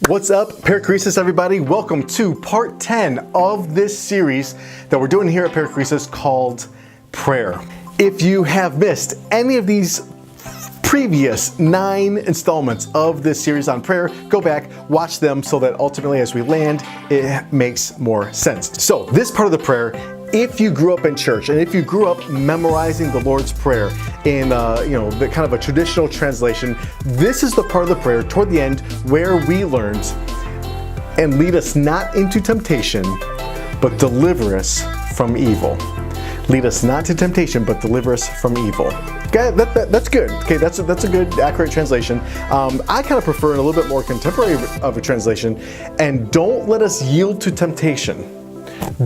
What's up, Perichoresis everybody? Welcome to part 10 of this series that we're doing here at Perichoresis called Prayer. If you have missed any of these previous 9 installments of this series on prayer, go back, watch them so that ultimately as we land, it makes more sense. So this part of the prayer, if you grew up in church and if you grew up memorizing the Lord's Prayer in the kind of a traditional translation, this is the part of the prayer toward the end where we learned, and lead us not into temptation, but deliver us from evil. Lead us not to temptation, but deliver us from evil. Okay, that's good. Okay, that's a good, accurate translation. I kind of prefer a little bit more contemporary of a translation. And don't let us yield to temptation.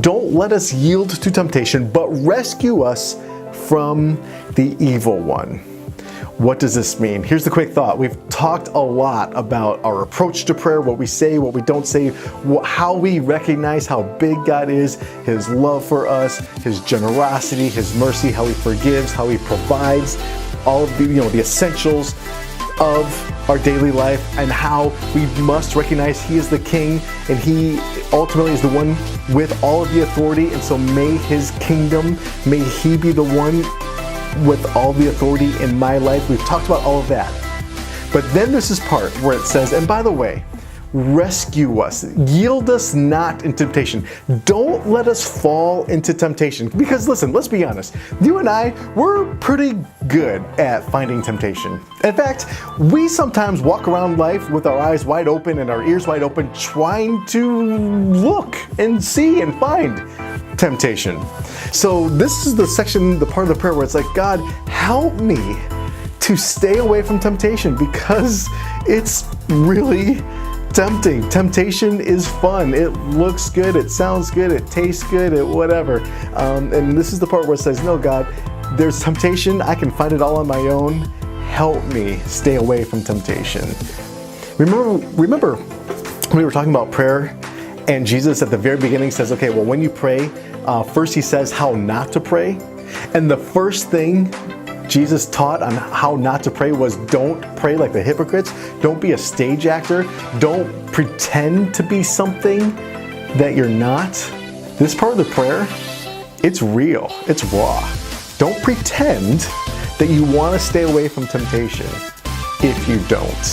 Don't let us yield to temptation, but rescue us from the evil one. What does this mean? Here's the quick thought. We've talked a lot about our approach to prayer, what we say, what we don't say, how we recognize how big God is, His love for us, His generosity, His mercy, how He forgives, how He provides, all of the essentials of our daily life, and how we must recognize He is the King and He ultimately is the one with all of the authority. And so may His kingdom, may He be the one with all the authority in my life. We've talked about all of that. But then there's this part where it says, and by the way, rescue us, yield us not in temptation. Don't let us fall into temptation. Because listen, let's be honest, you and I, we're pretty good at finding temptation. In fact, we sometimes walk around life with our eyes wide open and our ears wide open, trying to look and see and find temptation. So this is the section, the part of the prayer where it's like, God, help me to stay away from temptation because it's really tempting. Temptation is fun. It looks good. It sounds good. It tastes good. It whatever. And this is the part where it says, no, God, there's temptation. I can find it all on my own. Help me stay away from temptation. Remember we were talking about prayer, and Jesus at the very beginning says, okay, well, when you pray, first He says how not to pray. And the first thing Jesus taught on how not to pray was don't pray like the hypocrites. Don't be a stage actor. Don't pretend to be something that you're not. This part of the prayer, it's real. It's raw. Don't pretend that you want to stay away from temptation if you don't.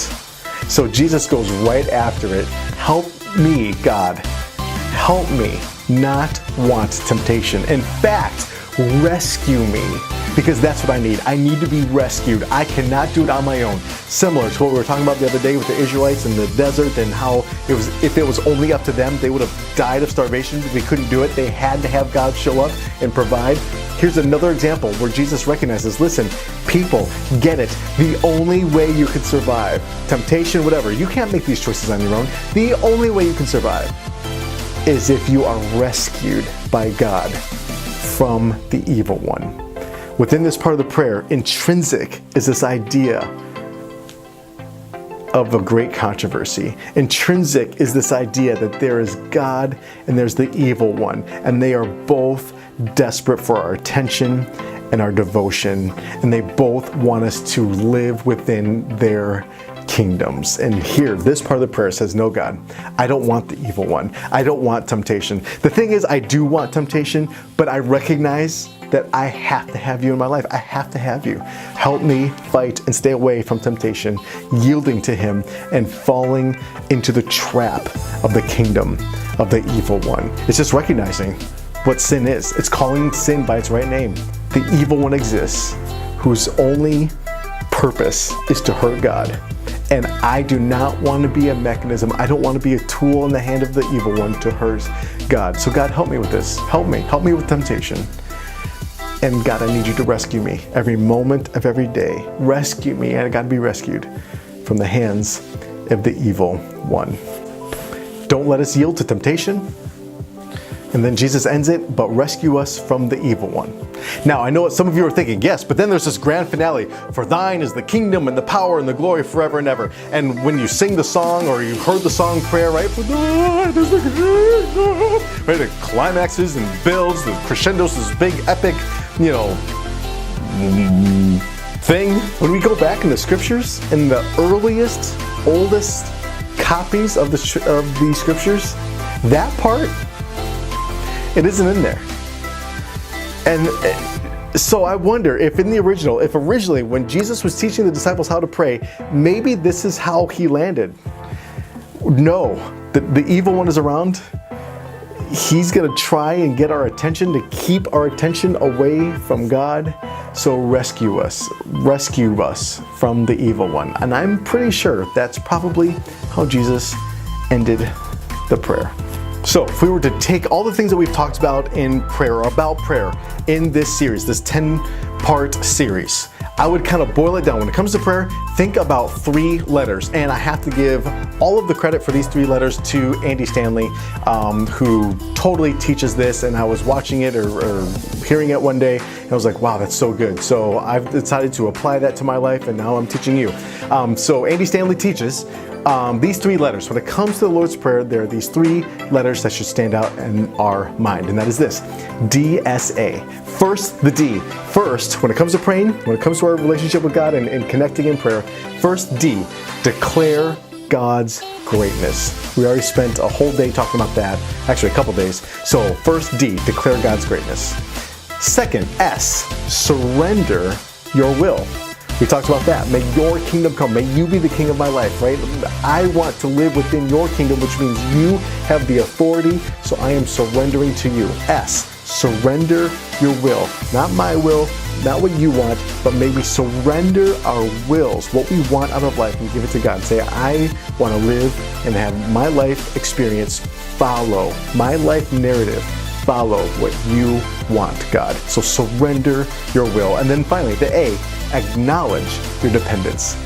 So Jesus goes right after it. Help me, God. Help me not want temptation. In fact, rescue me, because that's what I need. I need to be rescued. I cannot do it on my own. Similar to what we were talking about the other day with the Israelites in the desert and how it was, if it was only up to them, they would have died of starvation. They couldn't do it. They had to have God show up and provide. Here's another example where Jesus recognizes, listen, people, get it. The only way you can survive, temptation, whatever, you can't make these choices on your own. The only way you can survive is if you are rescued by God from the evil one. Within this part of the prayer, intrinsic is this idea of a great controversy. Intrinsic is this idea that there is God and there's the evil one, and they are both desperate for our attention and our devotion, and they both want us to live within their kingdoms. And here, this part of the prayer says, no, God, I don't want the evil one. I don't want temptation. The thing is, I do want temptation, but I recognize that I have to have you in my life. I have to have you. Help me fight and stay away from temptation, yielding to Him and falling into the trap of the kingdom of the evil one. It's just recognizing what sin is. It's calling sin by its right name. The evil one exists, whose only purpose is to hurt God. And I do not want to be a mechanism. I don't want to be a tool in the hand of the evil one to hurt God. So God, help me with this. Help me with temptation. And God, I need you to rescue me every moment of every day. Rescue me. I got to be rescued from the hands of the evil one. Don't let us yield to temptation. And then Jesus ends it, but rescue us from the evil one. Now, I know what some of you are thinking, yes, but then there's this grand finale. For thine is the kingdom and the power and the glory forever and ever. And when you sing the song, or you heard the song prayer, right? For thine is the kingdom. Right, it climaxes and builds, the crescendos, this big epic, thing. When we go back in the scriptures, in the earliest, oldest copies of the scriptures, that part, it isn't in there. And so I wonder if originally when Jesus was teaching the disciples how to pray, maybe this is how he landed. No, the evil one is around. He's going to try and get our attention, to keep our attention away from God. So rescue us from the evil one. And I'm pretty sure that's probably how Jesus ended the prayer. So if we were to take all the things that we've talked about in prayer, or about prayer in this series, this 10-part series, I would kind of boil it down. When it comes to prayer, think about 3 letters. And I have to give all of the credit for these 3 letters to Andy Stanley, who totally teaches this. And I was watching it or hearing it one day, and I was like, wow, that's so good. So I've decided to apply that to my life, and now I'm teaching you. So Andy Stanley teaches these 3 letters. When it comes to the Lord's Prayer, there are these 3 letters that should stand out in our mind, and that is this: DSA. First, the D. First, when it comes to praying, when it comes to our relationship with God and connecting in prayer, first D, declare God's greatness. We already spent a whole day talking about that, actually a couple days. So first D, declare God's greatness. Second, S, surrender your will. We talked about that. May your kingdom come. May you be the king of my life, right? I want to live within your kingdom, which means you have the authority, so I am surrendering to you. S, surrender your will. Not my will, not what you want, but may we surrender our wills, what we want out of life, and give it to God. And say, I want to live and have my life experience follow, my life narrative follow what you want, God. So surrender your will. And then finally, the A, acknowledge your dependence.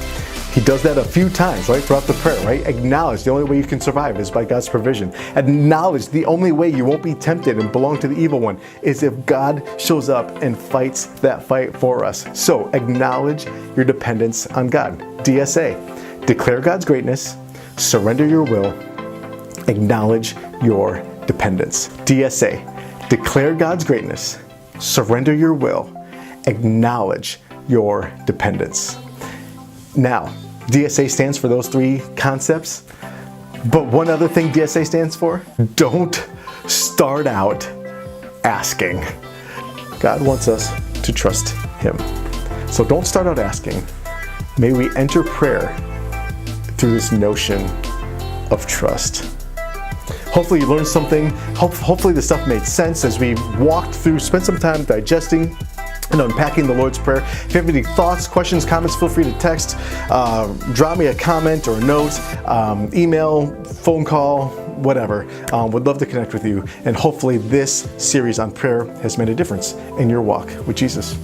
He does that a few times, right, throughout the prayer, right? Acknowledge the only way you can survive is by God's provision. Acknowledge the only way you won't be tempted and belong to the evil one is if God shows up and fights that fight for us. So acknowledge your dependence on God. DSA, declare God's greatness, surrender your will, acknowledge your dependence. DSA, declare God's greatness, surrender your will, acknowledge your dependence. Now, DSA stands for those 3 concepts, but one other thing DSA stands for: don't start out asking. God wants us to trust Him. So don't start out asking. May we enter prayer through this notion of trust. Hopefully you learned something. Hopefully the stuff made sense as we walked through, spent some time digesting and unpacking the Lord's Prayer. If you have any thoughts, questions, comments, feel free to text, drop me a comment or a note, email, phone call, whatever. Would love to connect with you. And hopefully this series on prayer has made a difference in your walk with Jesus.